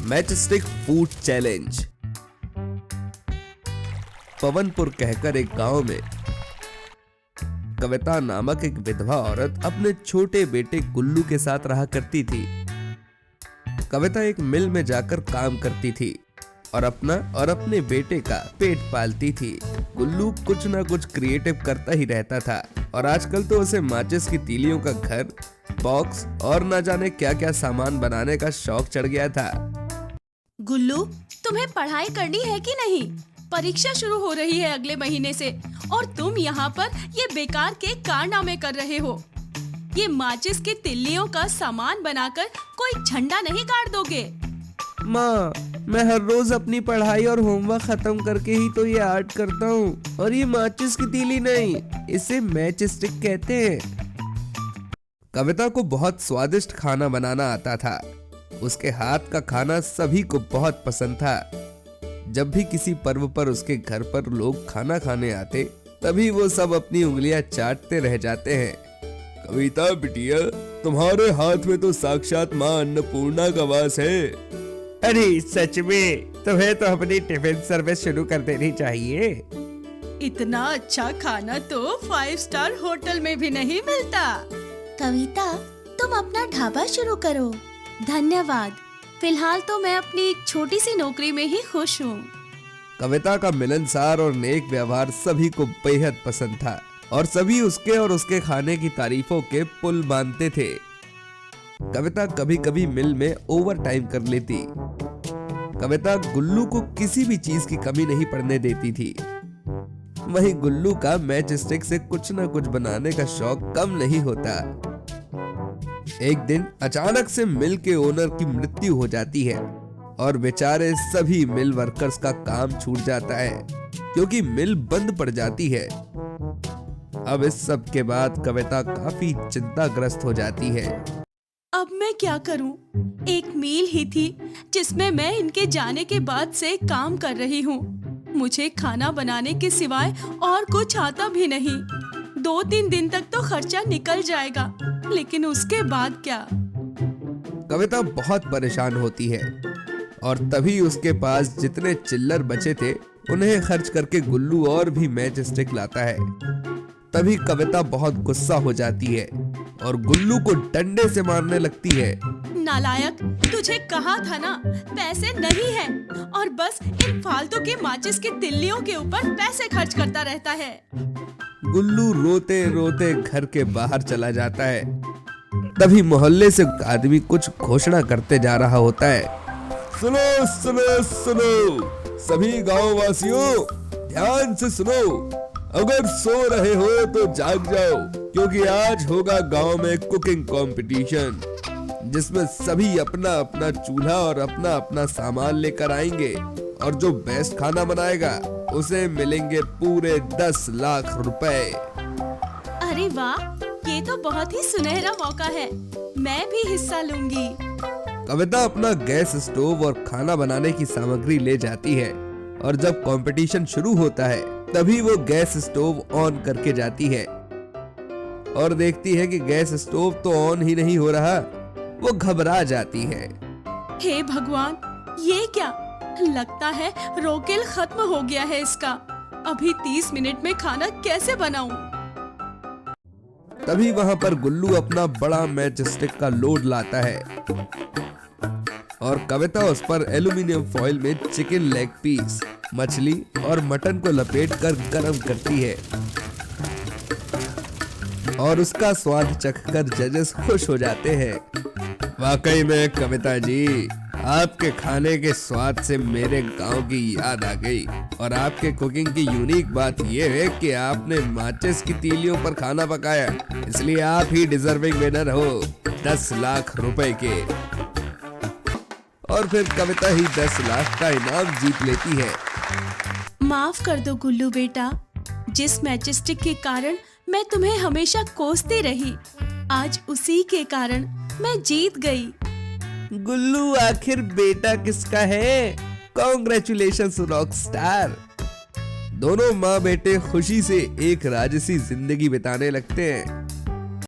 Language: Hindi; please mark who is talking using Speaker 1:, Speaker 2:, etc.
Speaker 1: Matchstick food challenge. पवनपुर कहकर एक गांव में कविता नामक एक विधवा औरत अपने छोटे बेटे गुल्लू के साथ रहा करती थी। कविता एक मिल में जाकर काम करती थी और अपना और अपने बेटे का पेट पालती थी। गुल्लू कुछ ना कुछ क्रिएटिव करता ही रहता था और आजकल तो उसे माचिस की तीलियों का घर, बॉक्स और न जाने क्या क्या सामान बनाने का शौक चढ़ गया था।
Speaker 2: गुल्लू, तुम्हें पढ़ाई करनी है कि नहीं? परीक्षा शुरू हो रही है अगले महीने से और तुम यहाँ पर ये बेकार के कारनामे कर रहे हो। ये माचिस की तिल्लियों का सामान बनाकर कोई झंडा नहीं गाड़ दोगे।
Speaker 1: माँ, मैं हर रोज अपनी पढ़ाई और होमवर्क खत्म करके ही तो ये आर्ट करता हूँ और ये माचिस की तीली नहीं, इसे मैचस्टिक कहते हैं। कविता को बहुत स्वादिष्ट खाना बनाना आता था। उसके हाथ का खाना सभी को बहुत पसंद था। जब भी किसी पर्व पर उसके घर पर लोग खाना खाने आते, तभी वो सब अपनी उंगलियां चाटते रह जाते हैं। कविता बिटिया, तुम्हारे हाथ में तो साक्षात माँ अन्नपूर्णा का वास है। अरे सच में, तुम्हें तो अपनी टिफिन सर्विस शुरू कर देनी चाहिए।
Speaker 2: इतना अच्छा खाना तो 5 स्टार होटल में भी नहीं मिलता। कविता, तुम अपना ढाबा शुरू करो। धन्यवाद, फिलहाल तो मैं अपनी छोटी सी नौकरी में ही खुश हूँ।
Speaker 1: कविता का मिलनसार और नेक व्यवहार सभी को बेहद पसंद था और सभी उसके और उसके खाने की तारीफों के पुल बांधते थे। कविता कभी कभी मिल में ओवर टाइम कर लेती। कविता गुल्लू को किसी भी चीज की कमी नहीं पड़ने देती थी। वहीं गुल्लू का मैचस्टिक से कुछ न कुछ बनाने का शौक कम नहीं होता। एक दिन अचानक से मिल के ओनर की मृत्यु हो जाती है और बेचारे सभी मिल वर्कर्स का काम छूट जाता है क्योंकि मिल बंद पड़ जाती है। अब इस सब के बाद कविता काफी चिंताग्रस्त हो जाती है।
Speaker 2: अब मैं क्या करूं? एक मील ही थी जिसमें मैं इनके जाने के बाद से काम कर रही हूं। मुझे खाना बनाने के सिवाय और कुछ आता भी नहीं। 2-3 दिन तक तो खर्चा निकल जाएगा, लेकिन उसके बाद क्या?
Speaker 1: कविता बहुत परेशान होती है और तभी उसके पास जितने चिल्लर बचे थे उन्हें खर्च करके गुल्लू और भी मैचस्टिक लाता है। तभी कविता बहुत गुस्सा हो जाती है और गुल्लू को डंडे से मारने लगती है।
Speaker 2: नालायक, तुझे कहा था ना, पैसे नहीं है और बस इन फालतू के माचिस की तिल्लियों के ऊपर पैसे खर्च करता रहता है।
Speaker 1: गुल्लू रोते रोते घर के बाहर चला जाता है। तभी मोहल्ले से आदमी कुछ घोषणा करते जा रहा होता है। सुनो सुनो सुनो, सभी गांव वासियों ध्यान से सुनो। अगर सो रहे हो तो जाग जाओ, क्योंकि आज होगा गांव में कुकिंग कंपटीशन, जिसमें सभी अपना अपना चूल्हा और अपना अपना सामान लेकर आएंगे और जो बेस्ट खाना बनाएगा उसे मिलेंगे पूरे 10 लाख रुपए।
Speaker 2: अरे वाह, ये तो बहुत ही सुनहरा मौका है। मैं भी हिस्सा लूंगी।
Speaker 1: कविता अपना गैस स्टोव और खाना बनाने की सामग्री ले जाती है और जब कंपटीशन शुरू होता है तभी वो गैस स्टोव ऑन करके जाती है और देखती है कि गैस स्टोव तो ऑन ही नहीं हो रहा। वो घबरा जाती है।
Speaker 2: हे भगवान, ये क्या? लगता है रोकेल खत्म हो गया है इसका। अभी 30 मिनट में खाना कैसे बनाऊं?
Speaker 1: तभी वहां पर गुल्लू अपना बड़ा मैचस्टिक का लोड लाता है और कविता उस पर एल्युमिनियम फॉइल में चिकन लेग पीस, मछली और मटन को लपेटकर गरम करती है और उसका स्वाद चखकर जजेस खुश हो जाते हैं। वाकई में कविता जी, आपके खाने के स्वाद से मेरे गांव की याद आ गई और आपके कुकिंग की यूनिक बात यह है कि आपने माचिस की तीलियों पर खाना पकाया, इसलिए आप ही डिजर्विंग विनर हो 10 लाख रुपए के। और फिर कविता ही 10 लाख का इनाम जीत लेती है।
Speaker 2: माफ कर दो गुल्लू बेटा, जिस मैचस्टिक के कारण मैं तुम्हें हमेशा कोसती रही, आज उसी के कारण मैं जीत गई।
Speaker 1: गुल्लू, आखिर बेटा किसका है? Congratulations rock star. दोनों माँ बेटे खुशी से एक राजसी जिंदगी बिताने लगते हैं।